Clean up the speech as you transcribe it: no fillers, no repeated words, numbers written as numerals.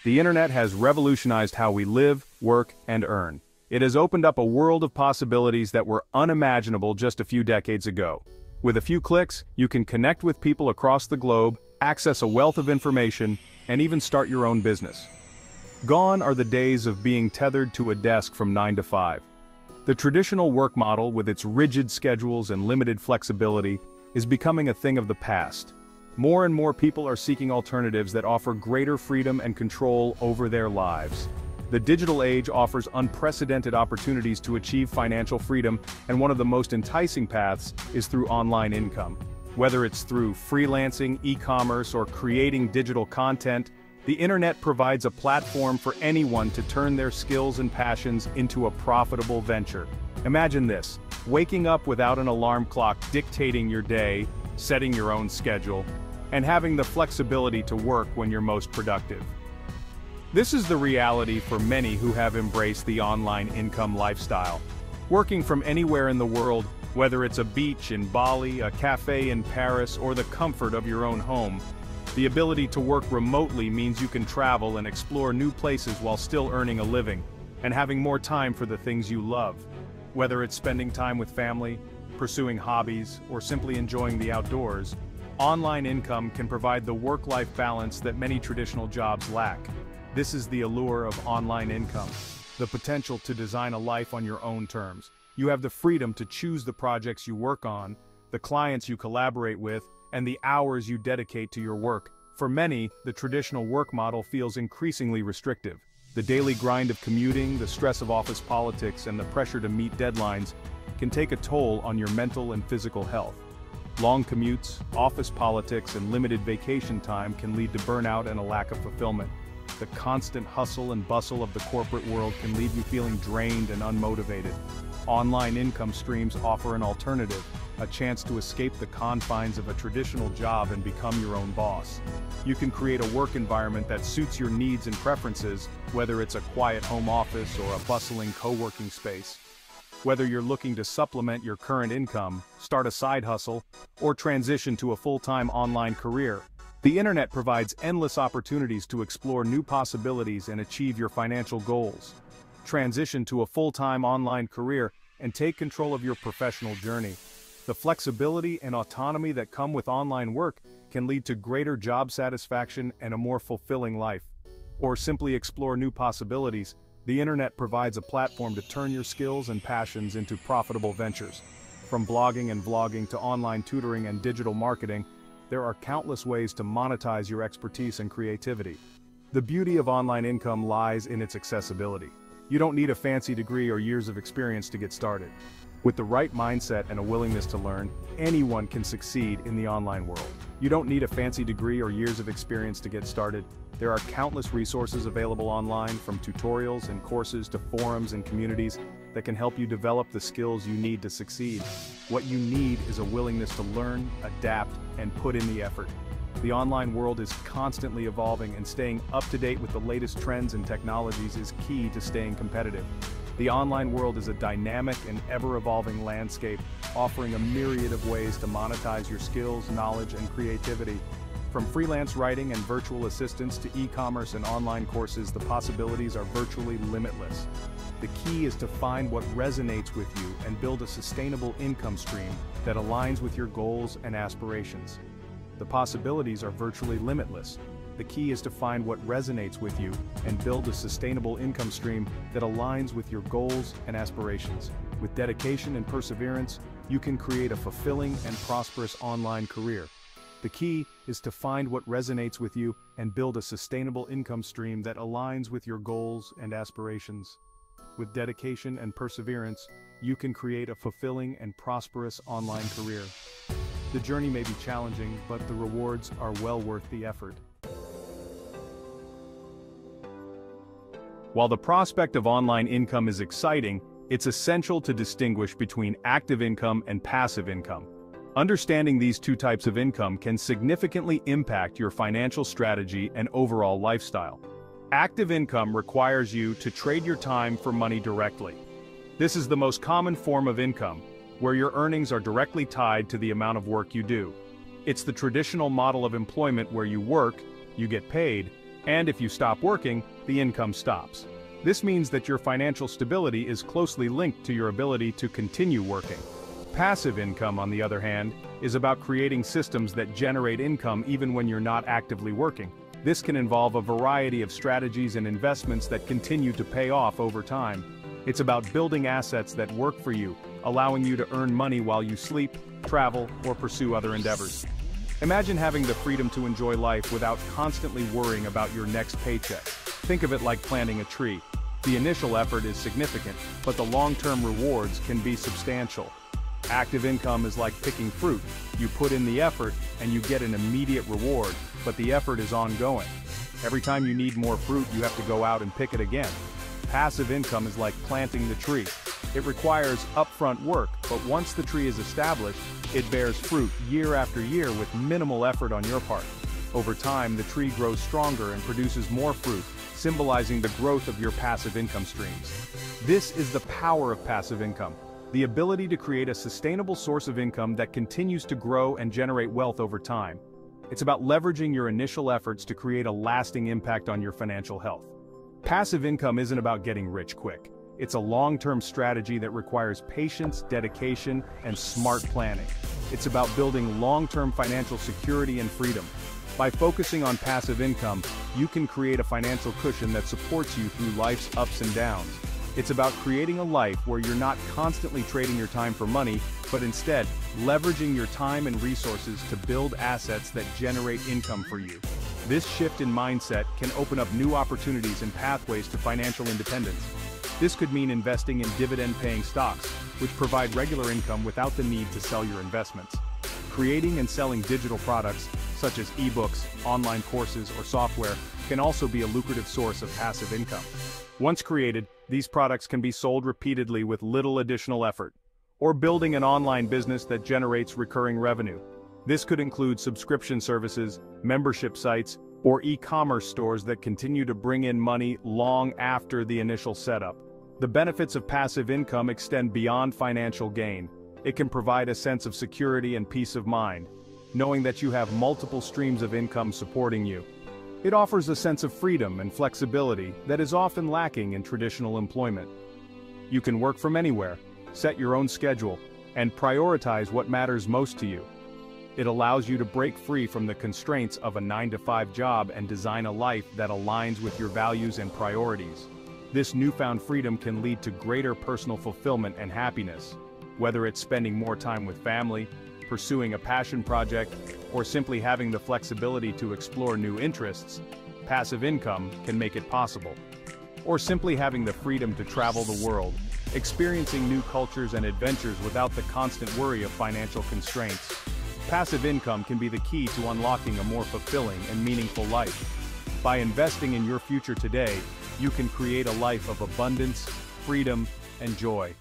The internet has revolutionized how we live, work, and earn. It has opened up a world of possibilities that were unimaginable just a few decades ago. With a few clicks, you can connect with people across the globe, access a wealth of information, and even start your own business. Gone are the days of being tethered to a desk from 9 to 5. The traditional work model, with its rigid schedules and limited flexibility, is becoming a thing of the past. More and more people are seeking alternatives that offer greater freedom and control over their lives. The digital age offers unprecedented opportunities to achieve financial freedom, and one of the most enticing paths is through online income. Whether it's through freelancing, e-commerce, or creating digital content, the internet provides a platform for anyone to turn their skills and passions into a profitable venture. Imagine this: waking up without an alarm clock dictating your day, setting your own schedule, and having the flexibility to work when you're most productive. This is the reality for many who have embraced the online income lifestyle. Working from anywhere in the world, whether it's a beach in Bali, a cafe in Paris, or the comfort of your own home, the ability to work remotely means you can travel and explore new places while still earning a living, and having more time for the things you love. Whether it's spending time with family, pursuing hobbies, or simply enjoying the outdoors, online income can provide the work-life balance that many traditional jobs lack. This is the allure of online income: the potential to design a life on your own terms. You have the freedom to choose the projects you work on, the clients you collaborate with, and the hours you dedicate to your work. For many, the traditional work model feels increasingly restrictive. The daily grind of commuting, the stress of office politics, and the pressure to meet deadlines can take a toll on your mental and physical health. Long commutes, office politics, and limited vacation time can lead to burnout and a lack of fulfillment. The constant hustle and bustle of the corporate world can leave you feeling drained and unmotivated. Online income streams offer an alternative, a chance to escape the confines of a traditional job and become your own boss. You can create a work environment that suits your needs and preferences, whether it's a quiet home office or a bustling co-working space. Whether you're looking to supplement your current income, start a side hustle, or transition to a full-time online career, the internet provides endless opportunities to explore new possibilities and achieve your financial goals. Transition to a full-time online career and take control of your professional journey. The flexibility and autonomy that come with online work can lead to greater job satisfaction and a more fulfilling life. Or simply explore new possibilities. The internet provides a platform to turn your skills and passions into profitable ventures. From blogging and vlogging to online tutoring and digital marketing, there are countless ways to monetize your expertise and creativity. The beauty of online income lies in its accessibility. You don't need a fancy degree or years of experience to get started. With the right mindset and a willingness to learn, anyone can succeed in the online world. You don't need a fancy degree or years of experience to get started. There are countless resources available online, from tutorials and courses to forums and communities that can help you develop the skills you need to succeed. What you need is a willingness to learn, adapt, and put in the effort. The online world is constantly evolving, and staying up to date with the latest trends and technologies is key to staying competitive. The online world is a dynamic and ever-evolving landscape, offering a myriad of ways to monetize your skills, knowledge, and creativity. From freelance writing and virtual assistants to e-commerce and online courses, the possibilities are virtually limitless. The key is to find what resonates with you and build a sustainable income stream that aligns with your goals and aspirations. The possibilities are virtually limitless. The key is to find what resonates with you and build a sustainable income stream that aligns with your goals and aspirations. With dedication and perseverance, you can create a fulfilling and prosperous online career. The key is to find what resonates with you and build a sustainable income stream that aligns with your goals and aspirations. With dedication and perseverance, you can create a fulfilling and prosperous online career. The journey may be challenging, but the rewards are well worth the effort. While the prospect of online income is exciting, it's essential to distinguish between active income and passive income. Understanding these two types of income can significantly impact your financial strategy and overall lifestyle. Active income requires you to trade your time for money directly. This is the most common form of income, where your earnings are directly tied to the amount of work you do. It's the traditional model of employment where you work, you get paid, And if you stop working, the income stops. This means that your financial stability is closely linked to your ability to continue working. Passive income, on the other hand, is about creating systems that generate income even when you're not actively working. This can involve a variety of strategies and investments that continue to pay off over time. It's about building assets that work for you, allowing you to earn money while you sleep, travel, or pursue other endeavors. Imagine having the freedom to enjoy life without constantly worrying about your next paycheck. Think of it like planting a tree. The initial effort is significant, but the long-term rewards can be substantial. Active income is like picking fruit. You put in the effort, and you get an immediate reward, but the effort is ongoing. Every time you need more fruit, you have to go out and pick it again. Passive income is like planting the tree. It requires upfront work, but once the tree is established, it bears fruit year after year with minimal effort on your part. Over time, the tree grows stronger and produces more fruit, symbolizing the growth of your passive income streams. This is the power of passive income, the ability to create a sustainable source of income that continues to grow and generate wealth over time. It's about leveraging your initial efforts to create a lasting impact on your financial health. Passive income isn't about getting rich quick. It's a long-term strategy that requires patience, dedication, and smart planning. It's about building long-term financial security and freedom. By focusing on passive income, you can create a financial cushion that supports you through life's ups and downs. It's about creating a life where you're not constantly trading your time for money, but instead, leveraging your time and resources to build assets that generate income for you. This shift in mindset can open up new opportunities and pathways to financial independence. This could mean investing in dividend-paying stocks, which provide regular income without the need to sell your investments. Creating and selling digital products, such as ebooks, online courses, or software, can also be a lucrative source of passive income. Once created, these products can be sold repeatedly with little additional effort. Or building an online business that generates recurring revenue. This could include subscription services, membership sites, or e-commerce stores that continue to bring in money long after the initial setup. The benefits of passive income extend beyond financial gain. It can provide a sense of security and peace of mind, knowing that you have multiple streams of income supporting you. It offers a sense of freedom and flexibility that is often lacking in traditional employment. You can work from anywhere, set your own schedule, and prioritize what matters most to you. It allows you to break free from the constraints of a 9-to-5 job and design a life that aligns with your values and priorities. This newfound freedom can lead to greater personal fulfillment and happiness, whether it's spending more time with family, pursuing a passion project, or simply having the flexibility to explore new interests. Passive income can make it possible. Or simply having the freedom to travel the world, experiencing new cultures and adventures without the constant worry of financial constraints. Passive income can be the key to unlocking a more fulfilling and meaningful life. By investing in your future today, you can create a life of abundance, freedom, and joy.